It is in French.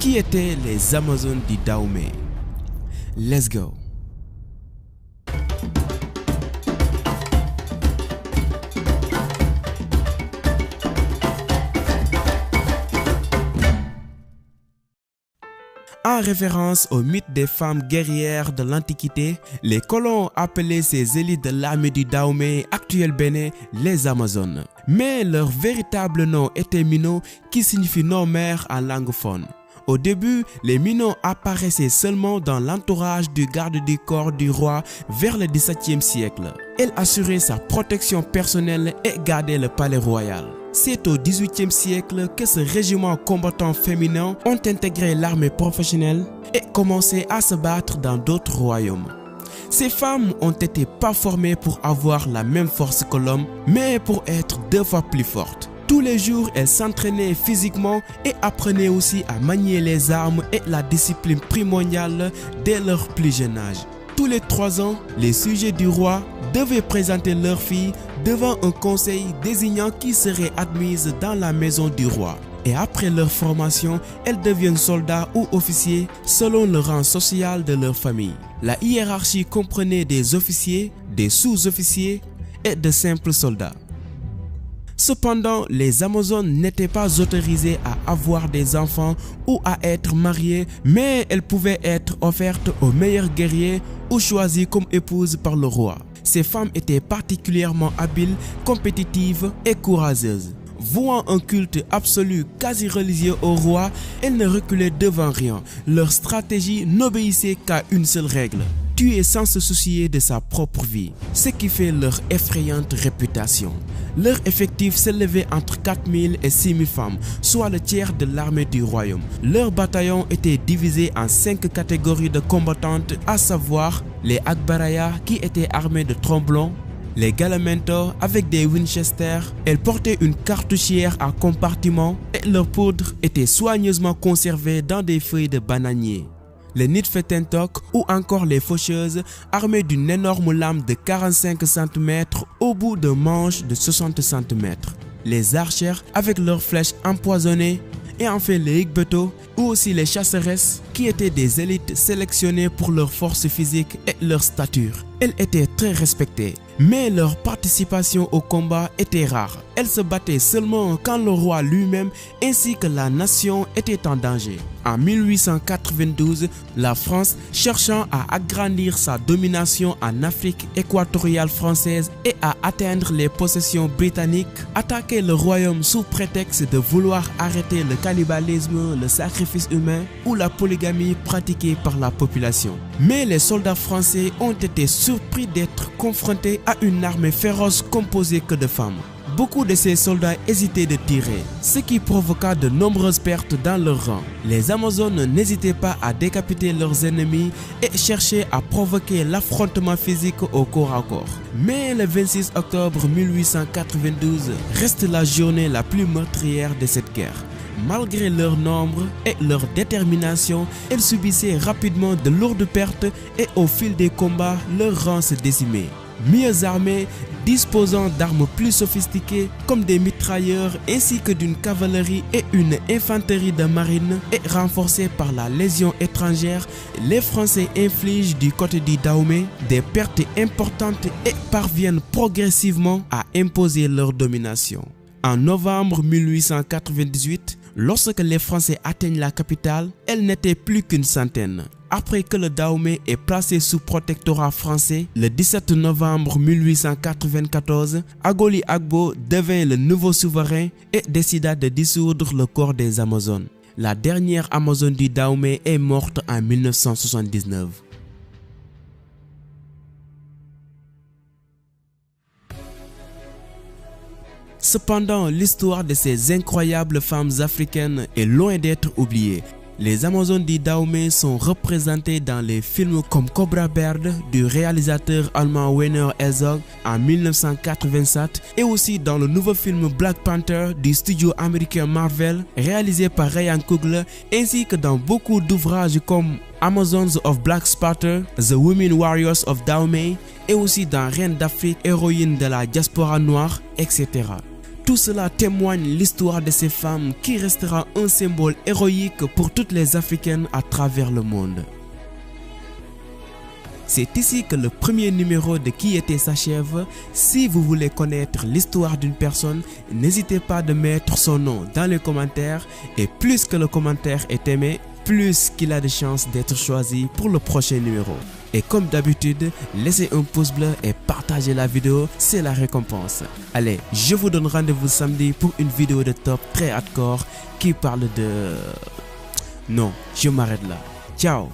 Qui étaient les Amazones du Dahomey? Let's go. En référence au mythe des femmes guerrières de l'Antiquité, les colons appelaient ces élites de l'armée du Dahomey, actuel Bénin, les Amazones. Mais leur véritable nom était Mino, qui signifie non-mère en langue faune. Au début, les Mino apparaissaient seulement dans l'entourage du garde du corps du roi vers le XVIIe siècle. Elles assuraient sa protection personnelle et gardaient le palais royal. C'est au XVIIIe siècle que ce régiment combattant féminin ont intégré l'armée professionnelle et commencé à se battre dans d'autres royaumes. Ces femmes ont été pas formées pour avoir la même force que l'homme, mais pour être 2 fois plus fortes. Tous les jours, elles s'entraînaient physiquement et apprenaient aussi à manier les armes et la discipline primordiale dès leur plus jeune âge. Tous les 3 ans, les sujets du roi devaient présenter leurs filles devant un conseil désignant qui serait admise dans la maison du roi. Et après leur formation, elles deviennent soldats ou officiers selon le rang social de leur famille. La hiérarchie comprenait des officiers, des sous-officiers et de simples soldats. Cependant, les Amazones n'étaient pas autorisées à avoir des enfants ou à être mariées, mais elles pouvaient être offertes aux meilleurs guerriers ou choisies comme épouses par le roi. Ces femmes étaient particulièrement habiles, compétitives et courageuses. Vouant un culte absolu quasi religieux au roi, elles ne reculaient devant rien. Leur stratégie n'obéissait qu'à une seule règle: tuer sans se soucier de sa propre vie, ce qui fait leur effrayante réputation. Leur effectif s'élevait entre 4000 et 6000 femmes, soit le tiers de l'armée du royaume. Leur bataillon était divisé en 5 catégories de combattantes, à savoir les Agbaraya qui étaient armés de tromblons, les Galamento avec des Winchester. Elles portaient une cartouchière à compartiment et leur poudre était soigneusement conservée dans des feuilles de bananier. Les Nitfetentok ou encore les faucheuses armées d'une énorme lame de 45 cm au bout d'un manche de 60 cm. Les archères avec leurs flèches empoisonnées et enfin les Igbeto ou aussi les chasseresses qui étaient des élites sélectionnées pour leur force physique et leur stature. Elles étaient très respectées, mais leur participation au combat était rare. Elles se battaient seulement quand le roi lui-même ainsi que la nation étaient en danger. En 1892, la France, cherchant à agrandir sa domination en Afrique équatoriale française et à atteindre les possessions britanniques, attaquait le royaume sous prétexte de vouloir arrêter le cannibalisme, le sacrifice humain ou la polygamie pratiquée par la population. Mais les soldats français ont été surpris d'être confrontés à une armée féroce composée que de femmes. Beaucoup de ces soldats hésitaient de tirer, ce qui provoqua de nombreuses pertes dans leur rang. Les Amazones n'hésitaient pas à décapiter leurs ennemis et cherchaient à provoquer l'affrontement physique au corps à corps. Mais le 26 octobre 1892 reste la journée la plus meurtrière de cette guerre. Malgré leur nombre et leur détermination, elles subissaient rapidement de lourdes pertes et au fil des combats, leurs rangs se décimaient. Mieux armés, disposant d'armes plus sophistiquées comme des mitrailleurs ainsi que d'une cavalerie et une infanterie de marine et renforcés par la légion étrangère, les Français infligent du côté du Dahomey des pertes importantes et parviennent progressivement à imposer leur domination. En novembre 1898, lorsque les Français atteignent la capitale, elle n'était plus qu'une centaine. Après que le Dahomey est placé sous protectorat français, le 17 novembre 1894, Agoli Agbo devint le nouveau souverain et décida de dissoudre le corps des Amazones. La dernière Amazone du Dahomey est morte en 1979. Cependant, l'histoire de ces incroyables femmes africaines est loin d'être oubliée. Les Amazones du Dahomey sont représentées dans les films comme Cobra Bird du réalisateur allemand Werner Herzog en 1987 et aussi dans le nouveau film Black Panther du studio américain Marvel réalisé par Ryan Coogler, ainsi que dans beaucoup d'ouvrages comme Amazons of Black Sparta, The Women Warriors of Dahomey et aussi dans Reine d'Afrique, héroïne de la diaspora noire, etc. Tout cela témoigne l'histoire de ces femmes qui restera un symbole héroïque pour toutes les Africaines à travers le monde. C'est ici que le premier numéro de Qui était s'achève. Si vous voulez connaître l'histoire d'une personne, n'hésitez pas de mettre son nom dans les commentaires et plus que le commentaire est aimé, plus qu'il a de chances d'être choisi pour le prochain numéro. Et comme d'habitude, laissez un pouce bleu et partagez la vidéo, c'est la récompense. Allez, je vous donne rendez-vous samedi pour une vidéo de top très hardcore qui parle de... Non, je m'arrête là. Ciao.